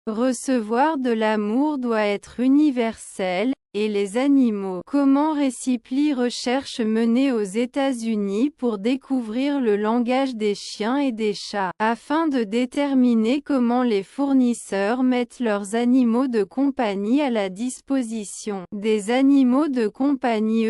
Recevoir de l'amour doit être universel, et les animaux. Comment Récipli recherche menée aux États-Unis pour découvrir le langage des chiens et des chats, afin de déterminer comment les fournisseurs mettent leurs animaux de compagnie à la disposition des animaux de compagnie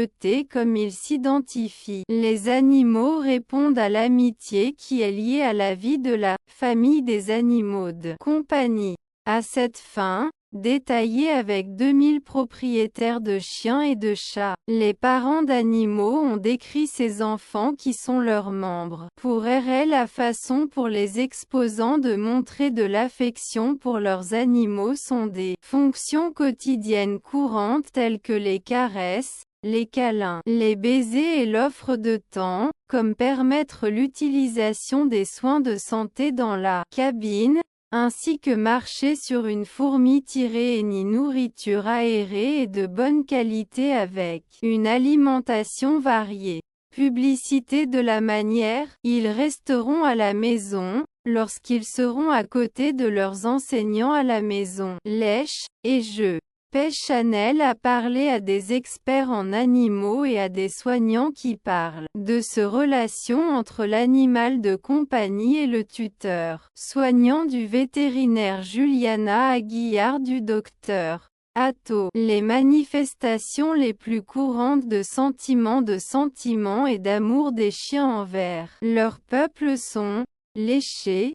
comme ils s'identifient. Les animaux répondent à l'amitié qui est liée à la vie de la famille des animaux de compagnie. À cette fin, détaillée avec 2000 propriétaires de chiens et de chats, les parents d'animaux ont décrit ces enfants qui sont leurs membres. Pour RL, la façon pour les exposants de montrer de l'affection pour leurs animaux sont des fonctions quotidiennes courantes telles que les caresses, les câlins, les baisers et l'offre de temps, comme permettre l'utilisation des soins de santé dans la cabine, ainsi que marcher sur une fourmi tirée et ni nourriture aérée et de bonne qualité avec une alimentation variée. Publicité de la manière, ils resteront à la maison, lorsqu'ils seront à côté de leurs enseignants à la maison. Lèche, et je. Pêche Chanel a parlé à des experts en animaux et à des soignants qui parlent de ce relation entre l'animal de compagnie et le tuteur. Soignant du vétérinaire Juliana Aguillard du docteur Atto. Les manifestations les plus courantes de sentiments et d'amour des chiens envers leur peuple sont lécher,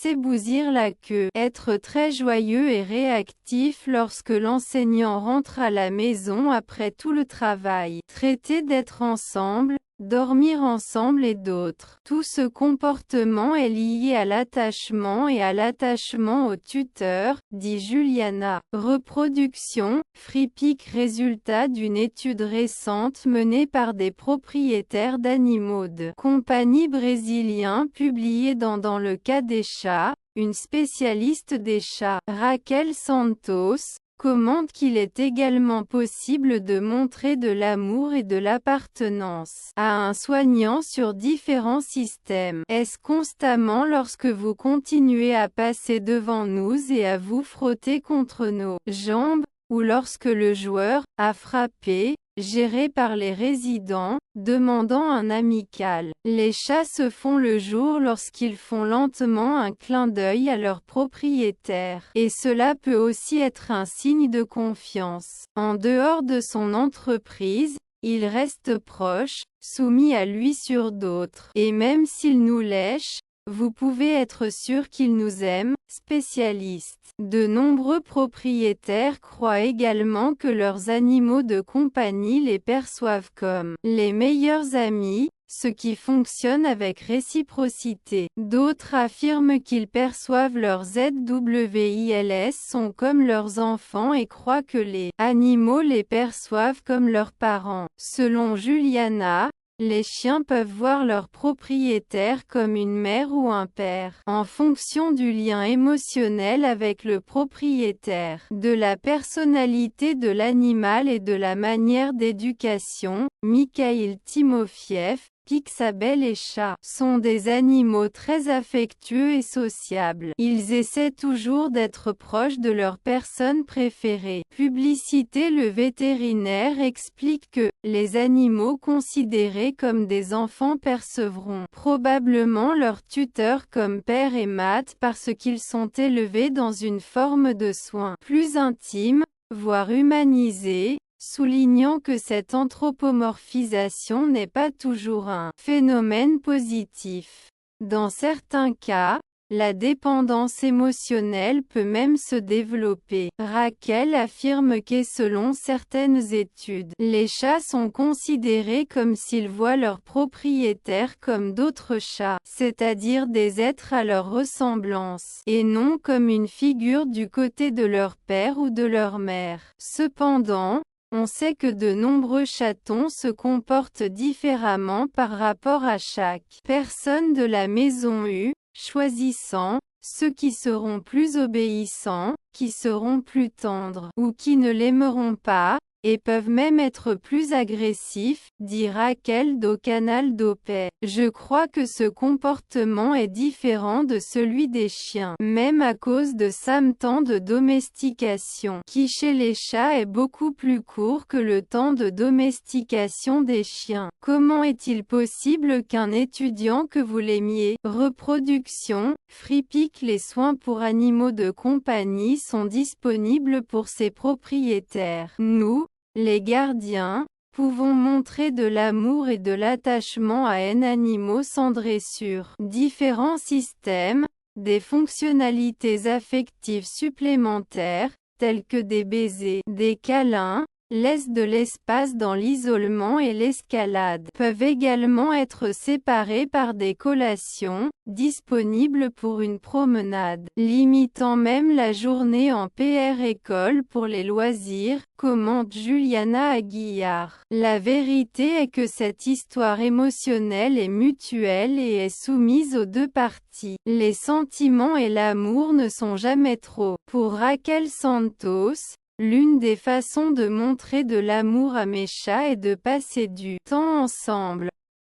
s'ébousir la queue, être très joyeux et réactif lorsque l'enseignant rentre à la maison après tout le travail, traiter d'être ensemble, dormir ensemble et d'autres. Tout ce comportement est lié à l'attachement et à l'attachement au tuteur, dit Juliana. Reproduction, Fripic. Résultat d'une étude récente menée par des propriétaires d'animaux de compagnie brésiliens publiée dans le cas des chats, une spécialiste des chats, Raquel Santos, commente qu'il est également possible de montrer de l'amour et de l'appartenance à un soignant sur différents systèmes. Est-ce constamment lorsque vous continuez à passer devant nous et à vous frotter contre nos jambes, ou lorsque le joueur a frappé, géré par les résidents, demandant un amical. Les chats se font le jour lorsqu'ils font lentement un clin d'œil à leur propriétaire, et cela peut aussi être un signe de confiance. En dehors de son entreprise, il reste proche, soumis à lui sur d'autres. Et même s'il nous lèche, vous pouvez être sûr qu'il nous aime. Spécialiste. De nombreux propriétaires croient également que leurs animaux de compagnie les perçoivent comme les meilleurs amis, ce qui fonctionne avec réciprocité. D'autres affirment qu'ils perçoivent leurs ZWILS sont comme leurs enfants et croient que les animaux les perçoivent comme leurs parents. Selon Juliana, les chiens peuvent voir leur propriétaire comme une mère ou un père, en fonction du lien émotionnel avec le propriétaire, de la personnalité de l'animal et de la manière d'éducation. Mikhail Timofiev, Pixabel et chats sont des animaux très affectueux et sociables. Ils essaient toujours d'être proches de leur personne préférée. Publicité. Le vétérinaire explique que les animaux considérés comme des enfants percevront probablement leur tuteur comme père et mate parce qu'ils sont élevés dans une forme de soin plus intime, voire humanisée, soulignant que cette anthropomorphisation n'est pas toujours un phénomène positif. Dans certains cas, la dépendance émotionnelle peut même se développer. Raquel affirme que selon certaines études, les chats sont considérés comme s'ils voient leurs propriétaires comme d'autres chats, c'est-à-dire des êtres à leur ressemblance, et non comme une figure du côté de leur père ou de leur mère. Cependant, on sait que de nombreux chatons se comportent différemment par rapport à chaque personne de la maison choisissant ceux qui seront plus obéissants, qui seront plus tendres, ou qui ne l'aimeront pas, et peuvent même être plus agressifs, dit Raquel do Canal do Pé. Je crois que ce comportement est différent de celui des chiens, même à cause de sa temps de domestication, qui chez les chats est beaucoup plus court que le temps de domestication des chiens. Comment est-il possible qu'un étudiant que vous l'aimiez, reproduction, Freepik, les soins pour animaux de compagnie sont disponibles pour ses propriétaires. Nous, les gardiens, pouvons montrer de l'amour et de l'attachement à un animal sans dressure. Différents systèmes, des fonctionnalités affectives supplémentaires, telles que des baisers, des câlins, laissent de l'espace dans l'isolement et l'escalade, peuvent également être séparés par des collations, disponibles pour une promenade, limitant même la journée en PR école pour les loisirs, commente Juliana Aguilar. La vérité est que cette histoire émotionnelle est mutuelle et est soumise aux deux parties. Les sentiments et l'amour ne sont jamais trop. Pour Raquel Santos, l'une des façons de montrer de l'amour à mes chats est de passer du temps ensemble.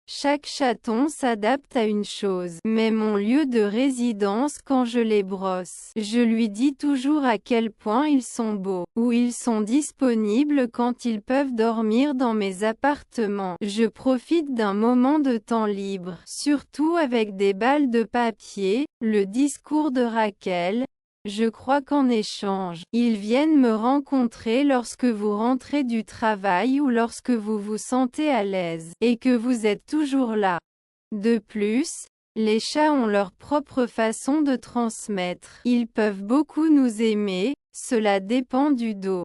Chaque chaton s'adapte à une chose, mais mon lieu de résidence quand je les brosse. Je lui dis toujours à quel point ils sont beaux, où ils sont disponibles quand ils peuvent dormir dans mes appartements. Je profite d'un moment de temps libre, surtout avec des balles de papier, le discours de Raquel. Je crois qu'en échange, ils viennent me rencontrer lorsque vous rentrez du travail ou lorsque vous vous sentez à l'aise, et que vous êtes toujours là. De plus, les chats ont leur propre façon de transmettre. Ils peuvent beaucoup nous aimer, cela dépend du dos.